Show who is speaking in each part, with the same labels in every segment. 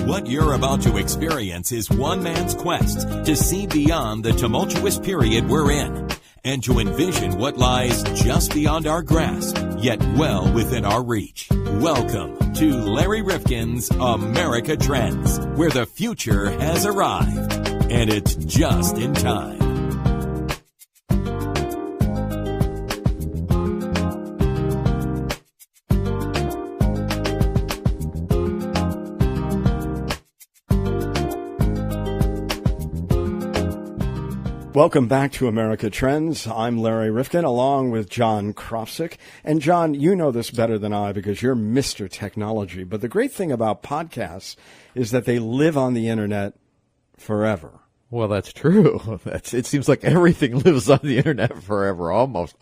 Speaker 1: What you're about to experience is one man's quest to see beyond the tumultuous period we're in and to envision what lies just beyond our grasp, yet well within our reach. Welcome to Larry Rifkin's America Trends, where the future has arrived, and it's just in time.
Speaker 2: Welcome back to America Trends. I'm Larry Rifkin, along with John Krofsick. And John, you know this better than I because you're Mr. Technology. But the great thing about podcasts is that they live on the internet forever.
Speaker 3: Well, that's true. It seems like everything lives on the internet forever, almost.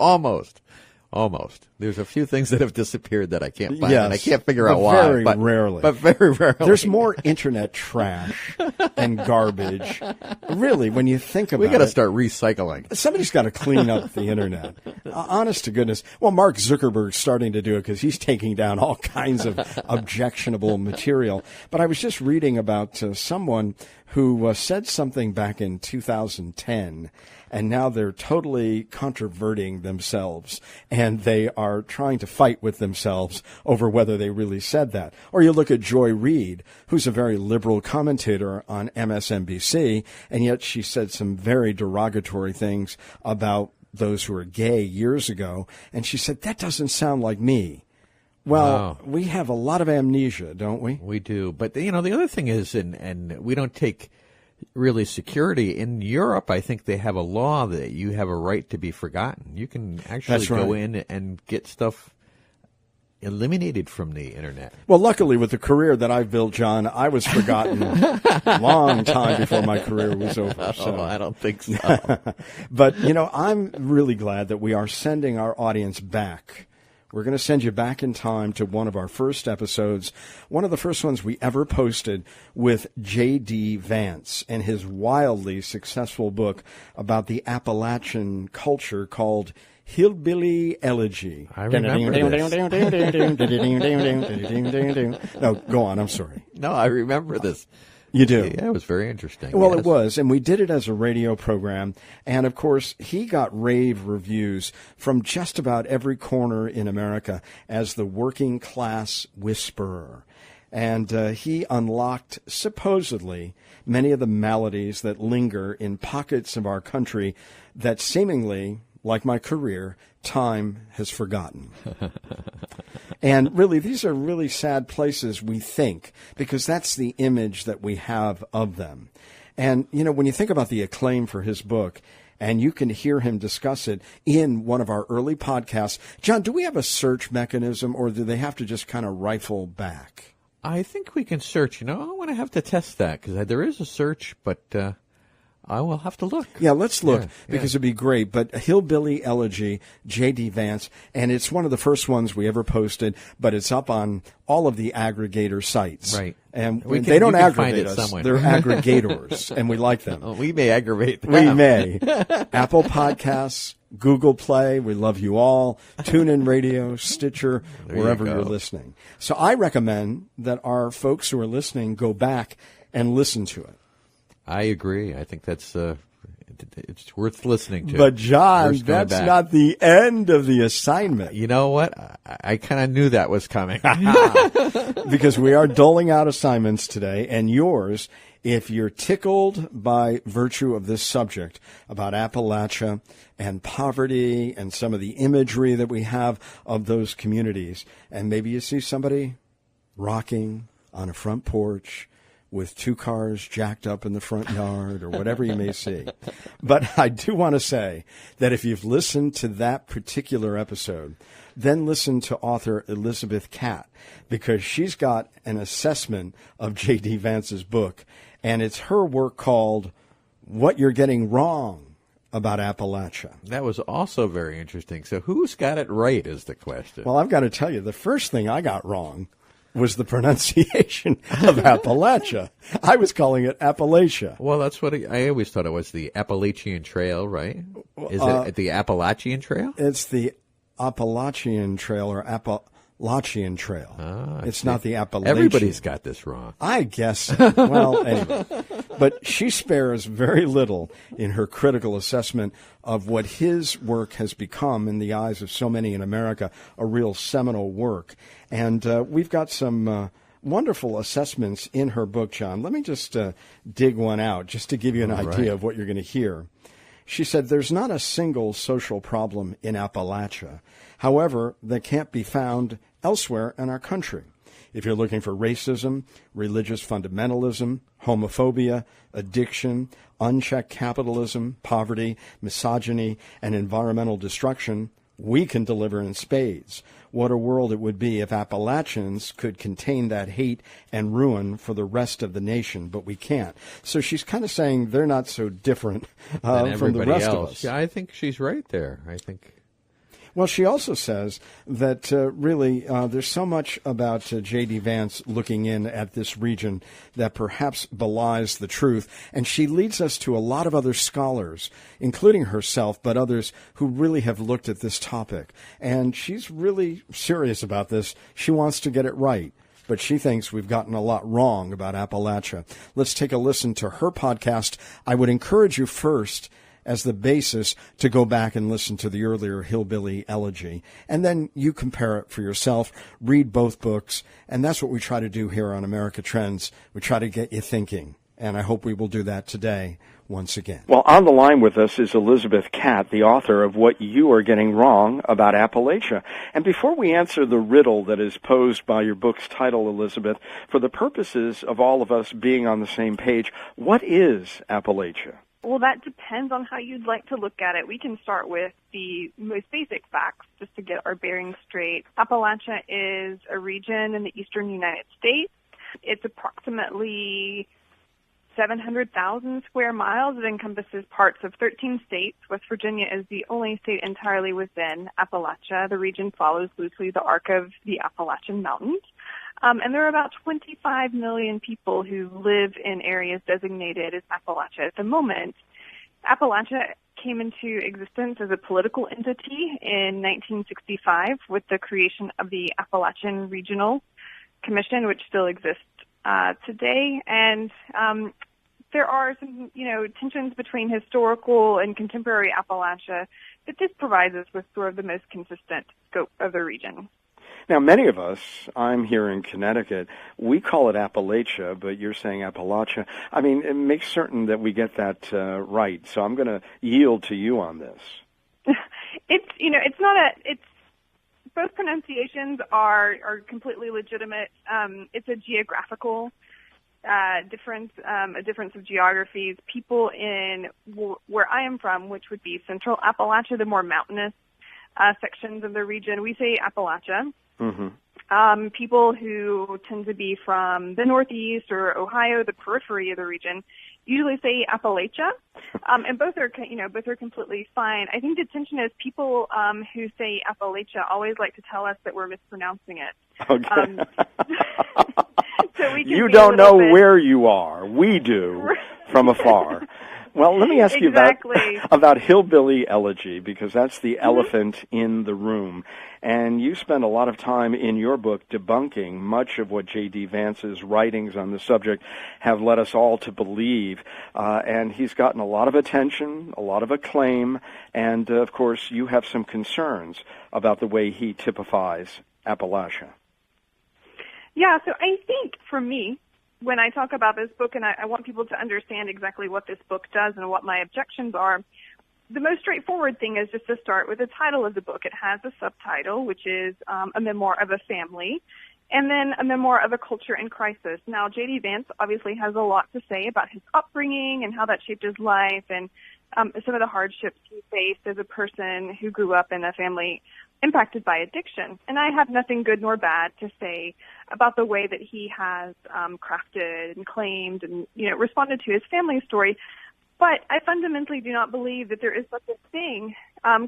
Speaker 3: There's a few things that have disappeared that I can't find, and I can't figure out why.
Speaker 2: Very rarely.
Speaker 3: But very rarely.
Speaker 2: There's more internet trash and garbage. Really, when you think about it.
Speaker 3: We got to start recycling.
Speaker 2: Somebody's got to clean up the internet. Honest to goodness. Well, Mark Zuckerberg's starting to do it because he's taking down all kinds of objectionable material. But I was just reading about someone who said something back in 2010, and now they're totally controverting themselves, and they are trying to fight with themselves over whether they really said that. Or you look at Joy Reid, who's a very liberal commentator on MSNBC, and yet she said some very derogatory things about those who are gay years ago, and she said, that doesn't sound like me. Well, we have a lot of amnesia, don't we?
Speaker 3: We do. But, the other thing is, and we don't take really security. In Europe, I think they have a law that you have a right to be forgotten. You can actually go in and get stuff eliminated from the internet.
Speaker 2: Well, luckily, with the career that I've built, John, I was forgotten a long time before my career was over. So.
Speaker 3: I don't think so.
Speaker 2: But, I'm really glad that we are sending our audience back. We're going to send you back in time to one of our first episodes, one of the first ones we ever posted with J.D. Vance and his wildly successful book about the Appalachian culture called Hillbilly Elegy.
Speaker 3: I remember
Speaker 2: this. No, go on. I'm sorry.
Speaker 3: No, I remember this.
Speaker 2: You do?
Speaker 3: Yeah, it was very interesting.
Speaker 2: Well, yes. It was, and we did it as a radio program, and of course, he got rave reviews from just about every corner in America as the working class whisperer. And he unlocked, supposedly, many of the maladies that linger in pockets of our country that seemingly, like my career, time has forgotten. And really, these are really sad places, we think, because that's the image that we have of them. And, when you think about the acclaim for his book, and you can hear him discuss it in one of our early podcasts. John, do we have a search mechanism, or do they have to just kind of rifle back?
Speaker 3: I think we can search. I'm going to have to test that, because there is a search, but I will have to look.
Speaker 2: Yeah, let's look, because it'd be great. But Hillbilly Elegy, J.D. Vance, and it's one of the first ones we ever posted, but it's up on all of the aggregator sites.
Speaker 3: Right.
Speaker 2: And they don't aggravate us.
Speaker 3: Somewhere.
Speaker 2: They're aggregators, and we like them.
Speaker 3: We may aggravate them.
Speaker 2: We may. Apple Podcasts, Google Play, we love you all. TuneIn Radio, Stitcher, wherever you're listening. So I recommend that our folks who are listening go back and listen to it.
Speaker 3: I agree. I think that's it's worth listening to.
Speaker 2: But, John, that's not the end of the assignment.
Speaker 3: You know what? I kind of knew that was coming.
Speaker 2: Because we are doling out assignments today, and yours, if you're tickled by virtue of this subject about Appalachia and poverty and some of the imagery that we have of those communities, and maybe you see somebody rocking on a front porch with two cars jacked up in the front yard or whatever you may see. But I do want to say that if you've listened to that particular episode, then listen to author Elizabeth Catte, because she's got an assessment of J.D. Vance's book, and it's her work called What You're Getting Wrong About Appalachia.
Speaker 3: That was also very interesting. So who's got it right is the question.
Speaker 2: Well, I've got to tell you, the first thing I got wrong was the pronunciation of Appalachia. I was calling it Appalachia.
Speaker 3: Well, that's what I always thought it was, the Appalachian Trail, right? Is it the Appalachian Trail?
Speaker 2: It's the Appalachian Trail, or Appalachian Trail. It's not the Appalachian.
Speaker 3: Everybody's got this wrong.
Speaker 2: I guess. Well, anyway. But she spares very little in her critical assessment of what his work has become in the eyes of so many in America, a real seminal work. And we've got some wonderful assessments in her book, John. Let me just dig one out just to give you an idea of what you're going to hear. She said, there's not a single social problem in Appalachia, however, that can't be found elsewhere in our country. If you're looking for racism, religious fundamentalism, homophobia, addiction, unchecked capitalism, poverty, misogyny, and environmental destruction, we can deliver in spades. What a world it would be if Appalachians could contain that hate and ruin for the rest of the nation, but we can't. So she's kind of saying they're not so different from the rest of us.
Speaker 3: Yeah, I think she's right there.
Speaker 2: Well, she also says that really there's so much about J.D. Vance looking in at this region that perhaps belies the truth. And she leads us to a lot of other scholars, including herself, but others who really have looked at this topic. And she's really serious about this. She wants to get it right. But she thinks we've gotten a lot wrong about Appalachia. Let's take a listen to her podcast. I would encourage you first, as the basis, to go back and listen to the earlier Hillbilly Elegy. And then you compare it for yourself, read both books, and that's what we try to do here on America Trends. We try to get you thinking, and I hope we will do that today once again.
Speaker 4: Well, on the line with us is Elizabeth Catte, the author of What You Are Getting Wrong About Appalachia. And before we answer the riddle that is posed by your book's title, Elizabeth, for the purposes of all of us being on the same page, what is Appalachia?
Speaker 5: Well, that depends on how you'd like to look at it. We can start with the most basic facts just to get our bearings straight. Appalachia is a region in the eastern United States. It's approximately 700,000 square miles. It encompasses parts of 13 states. West Virginia is the only state entirely within Appalachia. The region follows loosely the arc of the Appalachian Mountains. And there are about 25 million people who live in areas designated as Appalachia at the moment. Appalachia came into existence as a political entity in 1965 with the creation of the Appalachian Regional Commission, which still exists today. And there are some, tensions between historical and contemporary Appalachia, but this provides us with sort of the most consistent scope of the region.
Speaker 4: Now, many of us, I'm here in Connecticut, we call it Appalachia, but you're saying Appalachia. I mean, it makes certain that we get that right. So I'm going to yield to you on this.
Speaker 5: It's both pronunciations are completely legitimate. It's a geographical difference, a difference of geographies. People in where I am from, which would be central Appalachia, the more mountainous sections of the region, we say Appalachia. Mm-hmm. People who tend to be from the Northeast or Ohio, the periphery of the region, usually say Appalachia, and both are completely fine. I think the tension is people who say Appalachia always like to tell us that we're mispronouncing it.
Speaker 4: Okay.
Speaker 5: So we can
Speaker 4: you don't know where you are. We do from afar. Well, let me ask you about Hillbilly Elegy, because that's the elephant in the room. And you spend a lot of time in your book debunking much of what J.D. Vance's writings on the subject have led us all to believe. And he's gotten a lot of attention, a lot of acclaim, and, of course, you have some concerns about the way he typifies Appalachia.
Speaker 5: Yeah, so I think for me, when I talk about this book, and I want people to understand exactly what this book does and what my objections are, the most straightforward thing is just to start with the title of the book. It has a subtitle, which is a memoir of a family, and then a memoir of a culture in crisis. Now, J.D. Vance obviously has a lot to say about his upbringing and how that shaped his life and some of the hardships he faced as a person who grew up in a family impacted by addiction. And I have nothing good nor bad to say about the way that he has crafted and claimed and, responded to his family story. But I fundamentally do not believe that there is such a thing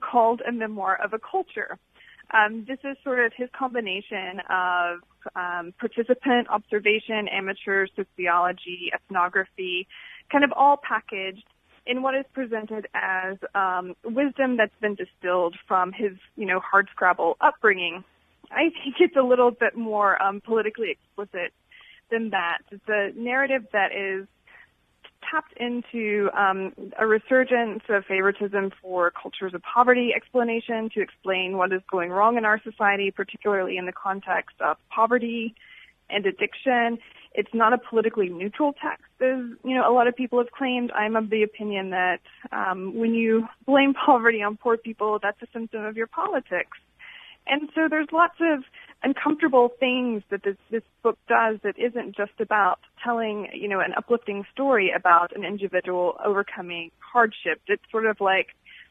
Speaker 5: called a memoir of a culture. This is sort of his combination of participant observation, amateur sociology, ethnography, kind of all packaged in what is presented as wisdom that's been distilled from his, hardscrabble upbringing. I think it's a little bit more politically explicit than that. It's a narrative that is tapped into a resurgence of favoritism for cultures of poverty explanation to explain what is going wrong in our society, particularly in the context of poverty and addiction. It's not a politically neutral text, as a lot of people have claimed. I'm of the opinion that when you blame poverty on poor people, that's a symptom of your politics. And so there's lots of uncomfortable things that this book does that isn't just about telling, an uplifting story about an individual overcoming hardship. It's sort of like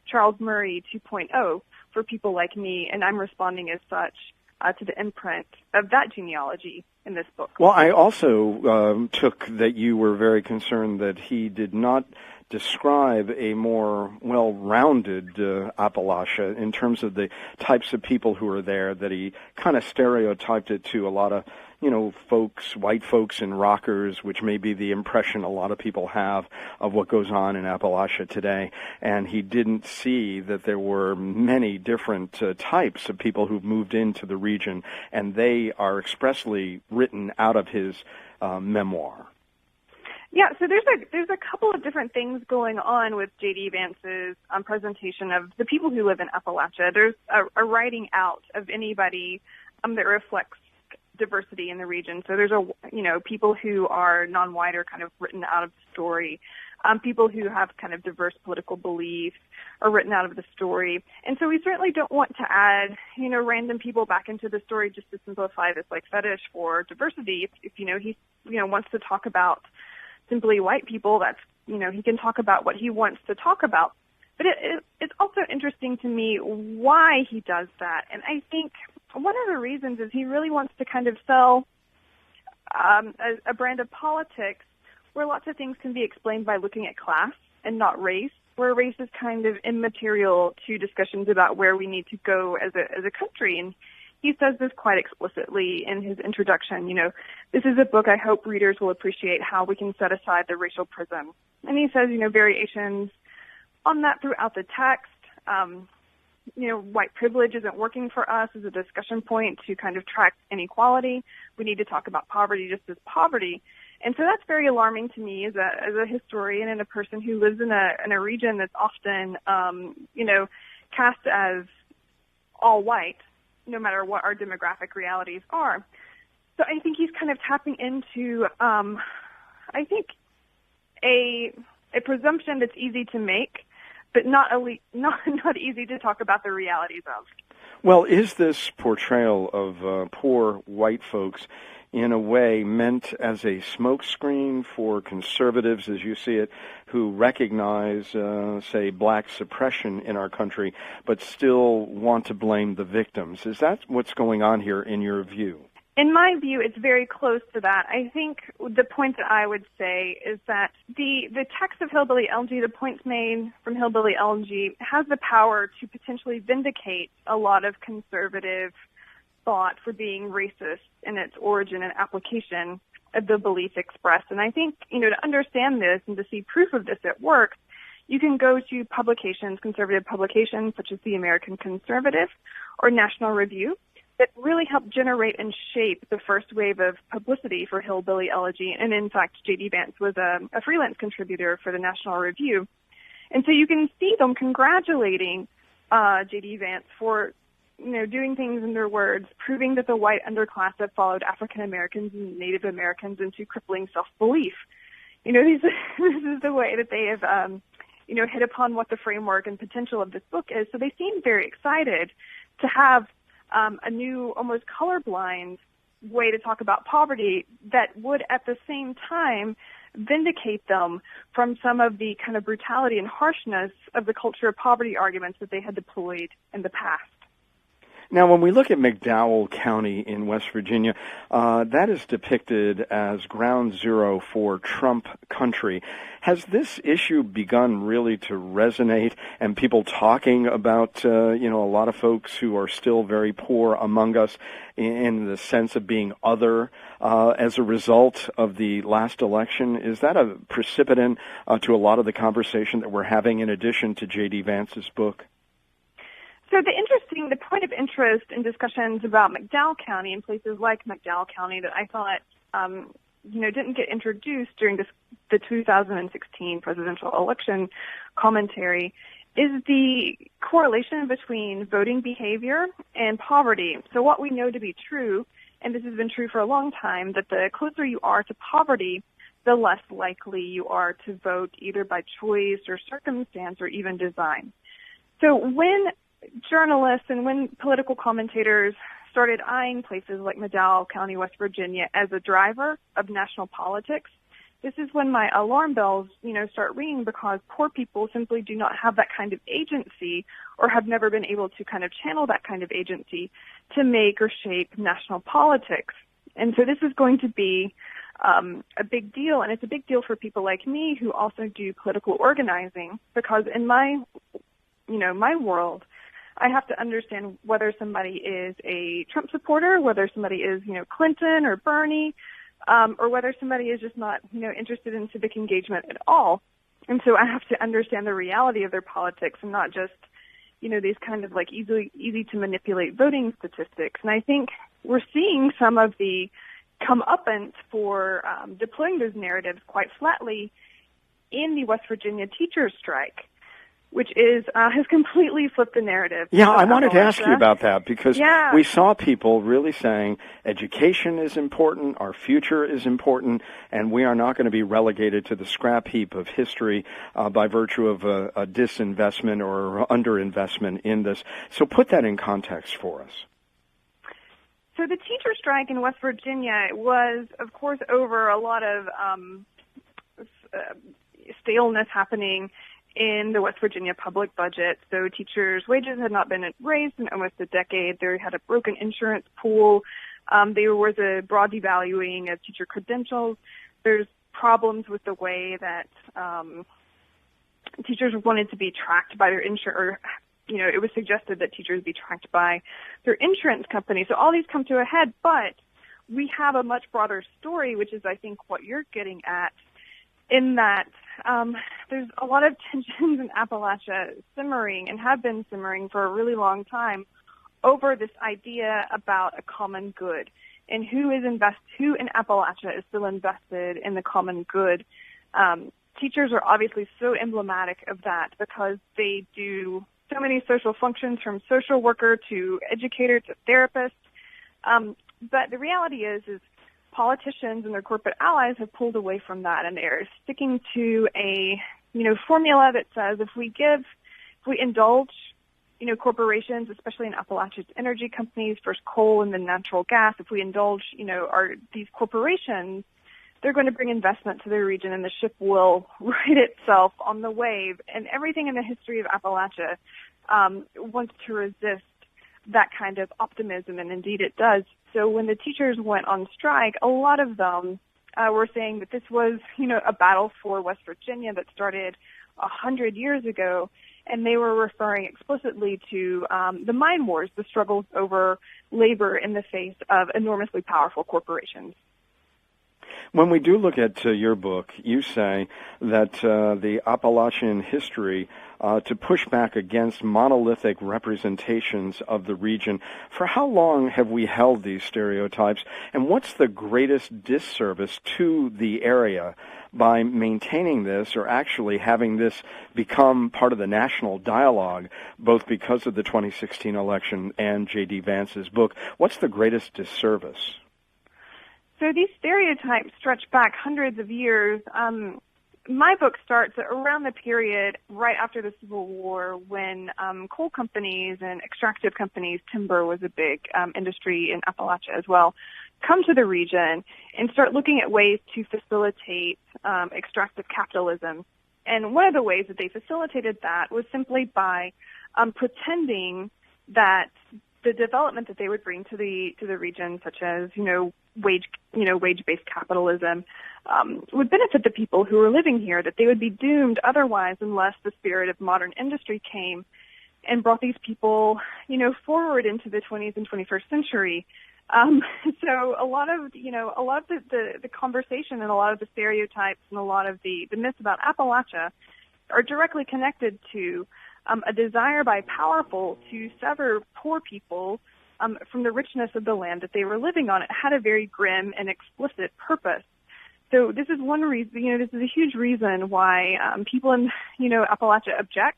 Speaker 5: Charles Murray 2.0 for people like me, and I'm responding as such to the imprint of that genealogy in this book.
Speaker 4: Well, I also took that you were very concerned that he did not describe a more well-rounded Appalachia in terms of the types of people who are there, that he kind of stereotyped it to a lot of, folks, white folks and rockers, which may be the impression a lot of people have of what goes on in Appalachia today. And he didn't see that there were many different types of people who've moved into the region, and they are expressly written out of his memoir.
Speaker 5: Yeah, so there's a couple of different things going on with J.D. Vance's presentation of the people who live in Appalachia. There's a writing out of anybody that reflects diversity in the region. So there's people who are non-white are kind of written out of the story. People who have kind of diverse political beliefs are written out of the story. And so we certainly don't want to add, random people back into the story just to simplify this fetish for diversity. If he wants to talk about simply white people, that's, he can talk about what he wants to talk about. But it's also interesting to me why he does that. And I think one of the reasons is he really wants to kind of sell a brand of politics where lots of things can be explained by looking at class and not race, where race is kind of immaterial to discussions about where we need to go as a country. And he says this quite explicitly in his introduction. This is a book I hope readers will appreciate how we can set aside the racial prism. And he says, variations on that throughout the text. White privilege isn't working for us as a discussion point to kind of track inequality. We need to talk about poverty just as poverty. And so that's very alarming to me as a historian and a person who lives in a region that's often, cast as all white, no matter what our demographic realities are. So I think he's kind of tapping into, a presumption that's easy to make, but not easy to talk about the realities of.
Speaker 4: Well, is this portrayal of poor white folks in a way meant as a smokescreen for conservatives, as you see it, who recognize, say, black suppression in our country, but still want to blame the victims? Is that what's going on here in your view?
Speaker 5: In my view, it's very close to that. I think the point that I would say is that the text of Hillbilly Elegy, the points made from Hillbilly Elegy, has the power to potentially vindicate a lot of conservative thought for being racist in its origin and application of the belief expressed. And I think, to understand this and to see proof of this at work, you can go to publications, conservative publications such as the American Conservative or National Review, that really helped generate and shape the first wave of publicity for Hillbilly Elegy. And in fact, J.D. Vance was a freelance contributor for the National Review. And so you can see them congratulating J.D. Vance for, doing things in their words, proving that the white underclass had followed African Americans and Native Americans into crippling self-belief. This is the way that they have, hit upon what the framework and potential of this book is. So they seem very excited to have a new, almost colorblind way to talk about poverty that would at the same time vindicate them from some of the kind of brutality and harshness of the culture of poverty arguments that they had deployed in the past.
Speaker 4: Now, when we look at McDowell County in West Virginia, that is depicted as ground zero for Trump country. Has this issue begun really to resonate and people talking about, a lot of folks who are still very poor among us in the sense of being other as a result of the last election? Is that a precipitant to a lot of the conversation that we're having in addition to J.D. Vance's book?
Speaker 5: So the point of interest in discussions about McDowell County and places like McDowell County that I thought, didn't get introduced during the 2016 presidential election commentary is the correlation between voting behavior and poverty. So what we know to be true, and this has been true for a long time, that the closer you are to poverty, the less likely you are to vote either by choice or circumstance or even design. So when journalists and when political commentators started eyeing places like McDowell County, West Virginia, as a driver of national politics, this is when my alarm bells, start ringing, because poor people simply do not have that kind of agency or have never been able to kind of channel that kind of agency to make or shape national politics. And so this is going to be a big deal, and it's a big deal for people like me who also do political organizing, because in my world, I have to understand whether somebody is a Trump supporter, whether somebody is, Clinton or Bernie, or whether somebody is just not, interested in civic engagement at all. And so I have to understand the reality of their politics and not just, these kind of like easy to manipulate voting statistics. And I think we're seeing some of the comeuppance for deploying those narratives quite flatly in the West Virginia teachers' strike, which has completely flipped the narrative.
Speaker 4: Yeah, I wanted to ask you about that, because we saw people really saying education is important, our future is important, and we are not going to be relegated to the scrap heap of history by virtue of a disinvestment or underinvestment in this. So put that in context for us.
Speaker 5: So the teacher strike in West Virginia was, of course, over a lot of staleness happening in the West Virginia public budget. So teachers' wages had not been raised in almost a decade. They had a broken insurance pool. There was a broad devaluing of teacher credentials. There's problems with the way that teachers wanted to be tracked by their insurance. It was suggested that teachers be tracked by their insurance company. So all these come to a head, but we have a much broader story, which is, I think, what you're getting at, in that there's a lot of tensions in Appalachia simmering and have been simmering for a really long time over this idea about a common good and who in Appalachia is still invested in the common good. Teachers are obviously so emblematic of that because they do so many social functions, from social worker to educator to therapist. But the reality is politicians and their corporate allies have pulled away from that, and they're sticking to a, formula that says if we indulge, corporations, especially in Appalachia's energy companies, first coal and then natural gas, if we indulge, these corporations, they're going to bring investment to the region, and the ship will right itself on the wave. And everything in the history of Appalachia wants to resist that kind of optimism, and indeed it does. So when the teachers went on strike, a lot of them were saying that this was, a battle for West Virginia that started 100 years ago, and they were referring explicitly to the mine wars, the struggles over labor in the face of enormously powerful corporations.
Speaker 4: When we do look at your book, you say that the Appalachian history to push back against monolithic representations of the region. For how long have we held these stereotypes, and what's the greatest disservice to the area by maintaining this, or actually having this become part of the national dialogue, both because of the 2016 election and J.D. Vance's book? What's the greatest disservice?
Speaker 5: So these stereotypes stretch back hundreds of years. My book starts around the period right after the Civil War, when coal companies and extractive companies, timber was a big industry in Appalachia as well, come to the region and start looking at ways to facilitate extractive capitalism. And one of the ways that they facilitated that was simply by pretending that the development that they would bring to the region, such as wage-based capitalism, would benefit the people who were living here, that they would be doomed otherwise unless the spirit of modern industry came and brought these people, forward into the 20th and 21st century. So a lot of the conversation and a lot of the stereotypes and a lot of the myths about Appalachia are directly connected to a desire by powerful to sever poor people from the richness of the land that they were living on. It had a very grim and explicit purpose. So this is one reason, this is a huge reason why people in, Appalachia object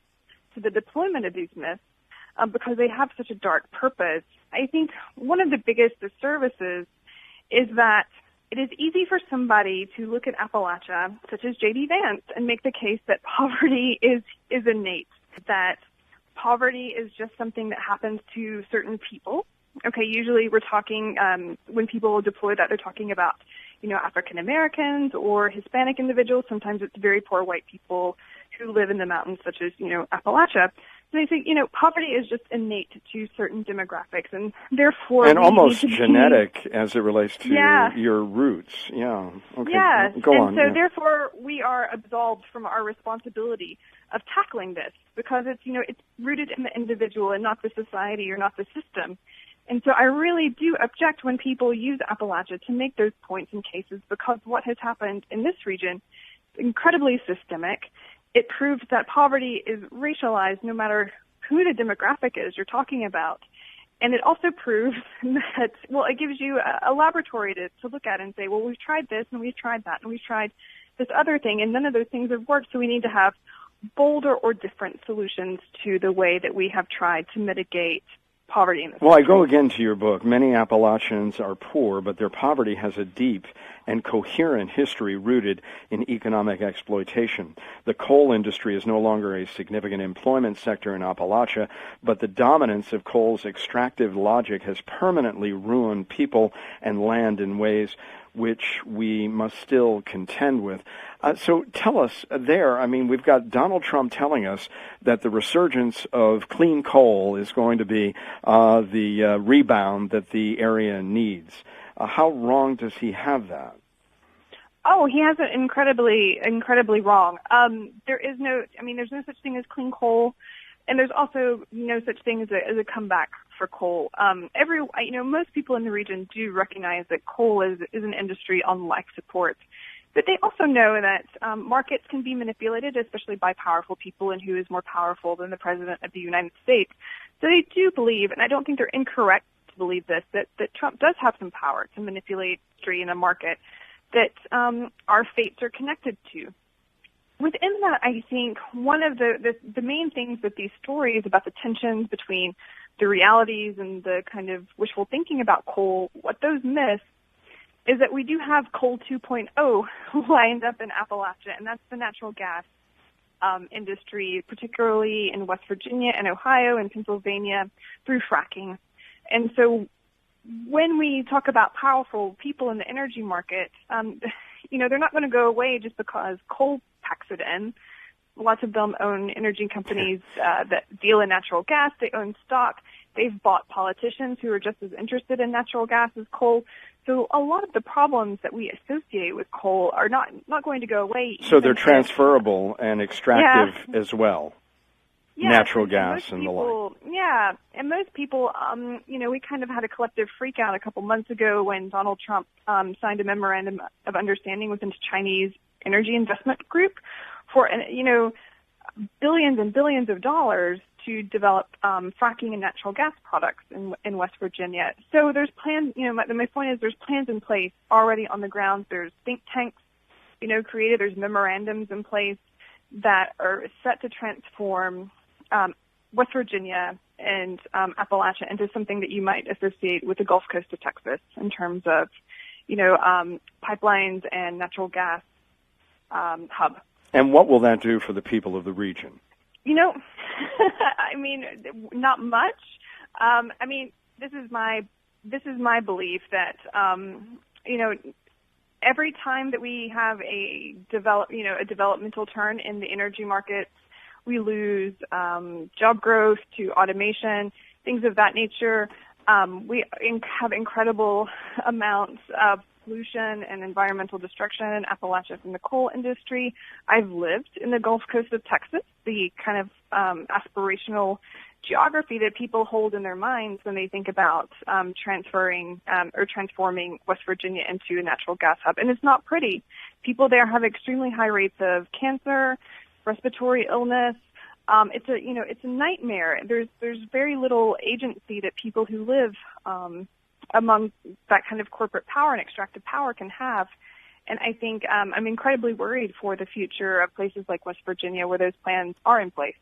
Speaker 5: to the deployment of these myths, because they have such a dark purpose. I think one of the biggest disservices is that it is easy for somebody to look at Appalachia, such as J.D. Vance, and make the case that poverty is innate, that poverty is just something that happens to certain people. Okay, usually we're talking, when people deploy that, they're talking about, African Americans or Hispanic individuals. Sometimes it's very poor white people who live in the mountains, such as, Appalachia. So they think, poverty is just innate to certain demographics, and therefore...
Speaker 4: And almost genetic as it relates to your roots. Yeah. Okay.
Speaker 5: Yes.
Speaker 4: Go on.
Speaker 5: And so therefore we are absolved from our responsibility of tackling this, because it's, it's rooted in the individual and not the society or not the system. And so I really do object when people use Appalachia to make those points and cases, because what has happened in this region is incredibly systemic. It proves that poverty is racialized no matter who the demographic is you're talking about. And it also proves that, it gives you a laboratory to look at and say, well, we've tried this and we've tried that and we've tried this other thing, and none of those things have worked, so we need to have bolder or different solutions to the way that we have tried to mitigate poverty in this country.
Speaker 4: I go again to your book. Many Appalachians are poor, but their poverty has a deep and coherent history rooted in economic exploitation. The coal industry is no longer a significant employment sector in Appalachia, but the dominance of coal's extractive logic has permanently ruined people and land in ways which we must still contend with. So tell us there, we've got Donald Trump telling us that the resurgence of clean coal is going to be the rebound that the area needs. How wrong does he have that?
Speaker 5: Oh, he has it incredibly wrong. There's no such thing as clean coal, and there's also no such thing as a comeback for coal. Most people in the region do recognize that coal is an industry on life support. But they also know that markets can be manipulated, especially by powerful people, and who is more powerful than the President of the United States. So they do believe, and I don't think they're incorrect to believe this, that Trump does have some power to manipulate industry in a market that our fates are connected to. Within that, I think one of the main things with these stories about the tensions between the realities and the kind of wishful thinking about coal, what those miss is that we do have coal 2.0 lined up in Appalachia, and that's the natural gas industry, particularly in West Virginia and Ohio and Pennsylvania through fracking. And so when we talk about powerful people in the energy market, they're not going to go away just because coal packs it in. Lots of them own energy companies that deal in natural gas. They own stock. They've bought politicians who are just as interested in natural gas as coal. So a lot of the problems that we associate with coal are not going to go away.
Speaker 4: So they're transferable and extractive as well.
Speaker 5: Yeah,
Speaker 4: natural gas and the like.
Speaker 5: Yeah, and most people, we kind of had a collective freak out a couple months ago when Donald Trump signed a memorandum of understanding with the Chinese Energy Investment Group for, billions and billions of dollars to develop fracking and natural gas products in West Virginia. So there's plans, my point is there's plans in place already on the ground. There's think tanks, created. There's memorandums in place that are set to transform West Virginia and Appalachia into something that you might associate with the Gulf Coast of Texas in terms of, pipelines and natural gas hub. And
Speaker 4: what will that do for the people of the region?
Speaker 5: Not much. This is my belief that, every time that we have a developmental turn in the energy markets, we lose job growth to automation, things of that nature. We have incredible amounts of pollution and environmental destruction in Appalachia from the coal industry. I've lived in the Gulf Coast of Texas, the kind of aspirational geography that people hold in their minds when they think about transforming West Virginia into a natural gas hub. And it's not pretty. People there have extremely high rates of cancer, respiratory illness, it's a nightmare. There's very little agency that people who live among that kind of corporate power and extractive power can have. And I think I'm incredibly worried for the future of places like West Virginia where those plans are in place.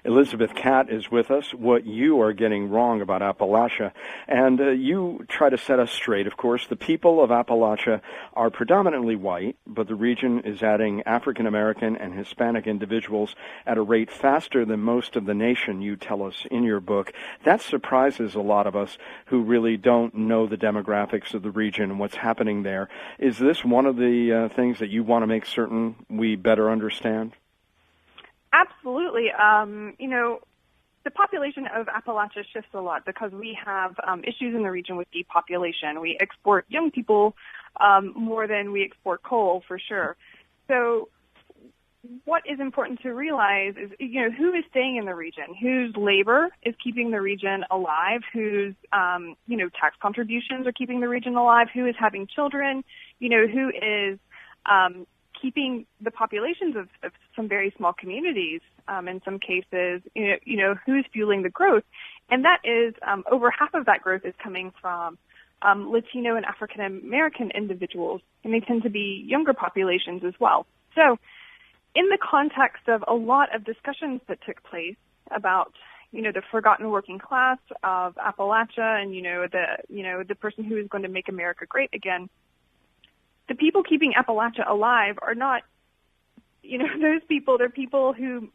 Speaker 4: Elizabeth Catte is with us. What you are getting wrong about Appalachia, and you try to set us straight. Of course, the people of Appalachia are predominantly white, but the region is adding African American and Hispanic individuals at a rate faster than most of the nation, you tell us in your book. That surprises a lot of us who really don't know the demographics of the region and what's happening there. Is this one of the things that you want to make certain we better understand?
Speaker 5: Absolutely. The population of Appalachia shifts a lot because we have issues in the region with depopulation. We export young people more than we export coal, for sure. So what is important to realize is, who is staying in the region, whose labor is keeping the region alive, whose, tax contributions are keeping the region alive, who is having children, who is keeping the populations of some very small communities, in some cases, who's fueling the growth. And that is, over half of that growth is coming from Latino and African American individuals, and they tend to be younger populations as well. So in the context of a lot of discussions that took place about, the forgotten working class of Appalachia and, the person who is going to make America great again, the people keeping Appalachia alive are not, those people. They're people who,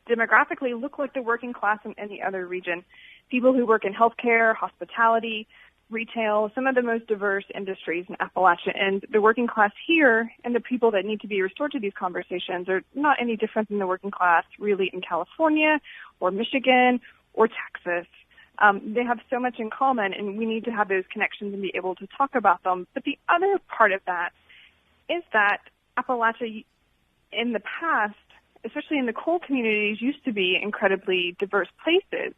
Speaker 5: demographically look like the working class in any other region. People who work in healthcare, hospitality, retail, some of the most diverse industries in Appalachia. And the working class here and the people that need to be restored to these conversations are not any different than the working class really in California or Michigan or Texas. They have so much in common, and we need to have those connections and be able to talk about them. But the other part of that is that Appalachia in the past, especially in the coal communities, used to be incredibly diverse places.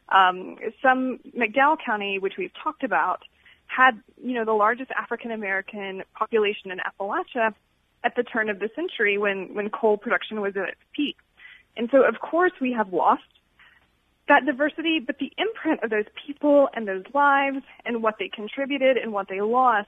Speaker 5: McDowell County, which we've talked about, had, the largest African American population in Appalachia at the turn of the century when coal production was at its peak. And so, of course, we have lost that diversity, but the imprint of those people and those lives and what they contributed and what they lost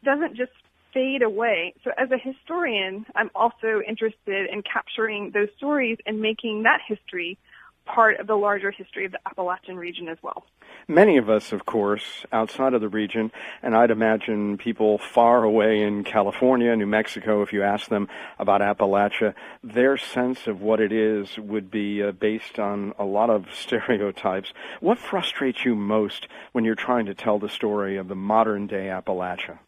Speaker 5: doesn't just fade away. So as a historian, I'm also interested in capturing those stories and making that history part of the larger history of the Appalachian region as well.
Speaker 4: Many of us, of course, outside of the region, and I'd imagine people far away in California, New Mexico, if you ask them about Appalachia, their sense of what it is would be based on a lot of stereotypes. What frustrates you most when you're trying to tell the story of the modern-day Appalachia?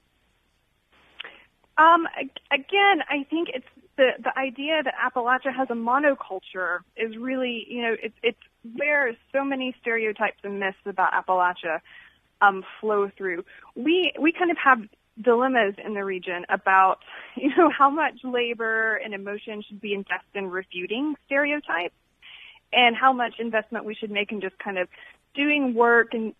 Speaker 5: Again, I think it's the idea that Appalachia has a monoculture is really, it's where so many stereotypes and myths about Appalachia flow through. We kind of have dilemmas in the region about, how much labor and emotion should be invested in refuting stereotypes and how much investment we should make in just kind of doing work and,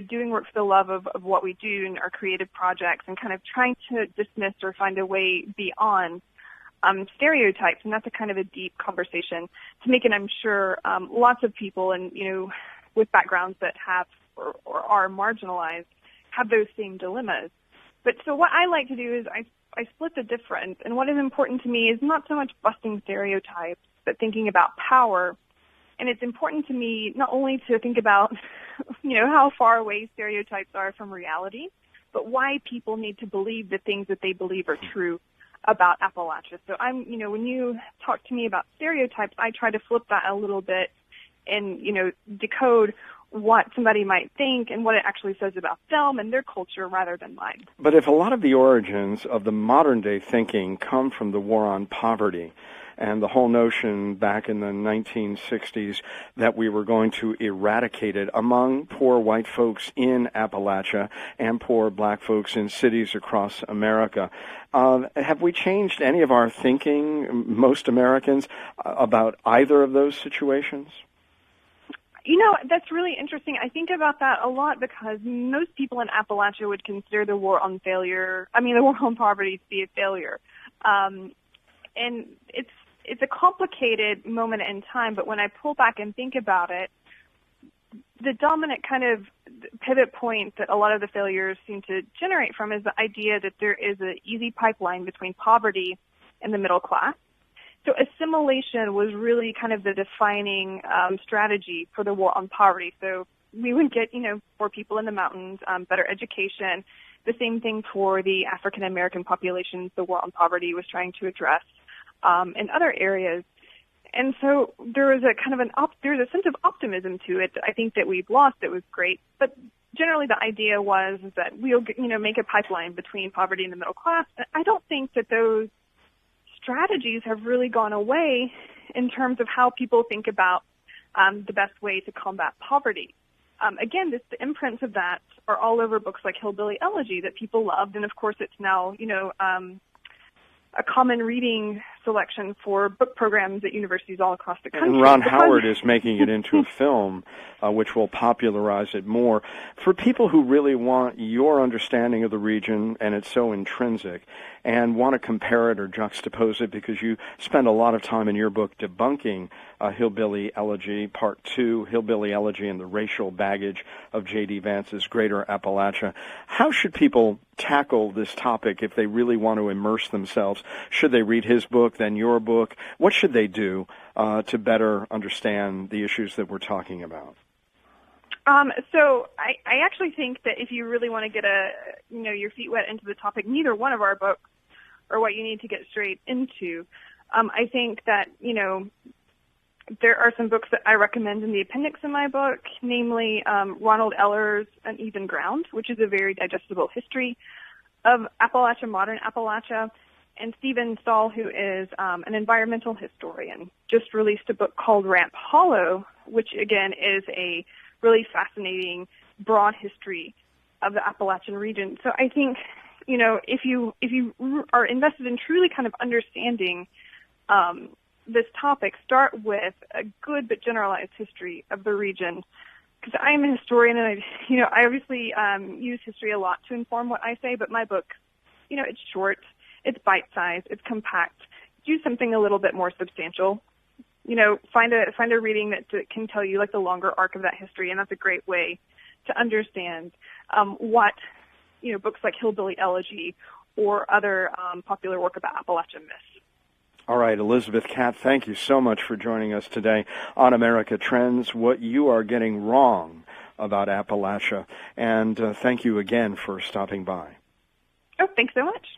Speaker 5: doing work for the love of what we do in our creative projects and kind of trying to dismiss or find a way beyond stereotypes. And that's a kind of a deep conversation to make. And I'm sure lots of people and, with backgrounds that have or are marginalized have those same dilemmas. But so what I like to do is I split the difference. And what is important to me is not so much busting stereotypes, but thinking about power. And it's important to me not only to think about, how far away stereotypes are from reality, but why people need to believe the things that they believe are true about Appalachia. So when you talk to me about stereotypes, I try to flip that a little bit and, decode what somebody might think and what it actually says about them and their culture rather than mine.
Speaker 4: But if a lot of the origins of the modern-day thinking come from the war on poverty, and the whole notion back in the 1960s that we were going to eradicate it among poor white folks in Appalachia and poor black folks in cities across America. Have we changed any of our thinking, most Americans, about either of those situations?
Speaker 5: That's really interesting. I think about that a lot because most people in Appalachia would consider the war on poverty to be a failure. And it's a complicated moment in time, but when I pull back and think about it, the dominant kind of pivot point that a lot of the failures seem to generate from is the idea that there is an easy pipeline between poverty and the middle class. So assimilation was really kind of the defining strategy for the war on poverty. So we would get, poor people in the mountains, better education. The same thing for the African American populations the war on poverty was trying to address in other areas. And so there was a kind of there's a sense of optimism to it that I think that we've lost. It was great, but generally the idea was that we'll make a pipeline between poverty and the middle class. And I don't think that those strategies have really gone away in terms of how people think about the best way to combat poverty. Again, the imprints of that are all over books like Hillbilly Elegy that people loved, and of course it's now a common reading selection for book programs at universities all across the country.
Speaker 4: And Ron Howard is making it into a film, which will popularize it more. For people who really want your understanding of the region, and it's so intrinsic, and want to compare it or juxtapose it, because you spend a lot of time in your book debunking Hillbilly Elegy, Part 2, Hillbilly Elegy and the Racial Baggage of J.D. Vance's Greater Appalachia. How should people tackle this topic if they really want to immerse themselves? Should they read his book, then your book? What should they do to better understand the issues that we're talking about?
Speaker 5: So I actually think that if you really want to get your feet wet into the topic, neither one of our books are what you need to get straight into. I think that, there are some books that I recommend in the appendix in my book, namely Ronald Eller's Uneven Ground, which is a very digestible history of Appalachia, modern Appalachia, and Stephen Stahl, who is an environmental historian, just released a book called Ramp Hollow, which, again, is a really fascinating, broad history of the Appalachian region. So I think, if you are invested in truly kind of understanding this topic, start with a good but generalized history of the region. Because I am a historian, and I obviously use history a lot to inform what I say. But my book, it's short, it's bite-sized, it's compact. Do something a little bit more substantial. Find a reading that can tell you like the longer arc of that history, and that's a great way to understand what books like Hillbilly Elegy or other popular work about Appalachian myths.
Speaker 4: All right, Elizabeth Catte, thank you so much for joining us today on America Trends, What You Are Getting Wrong About Appalachia. And thank you again for stopping by.
Speaker 5: Oh, thanks so much.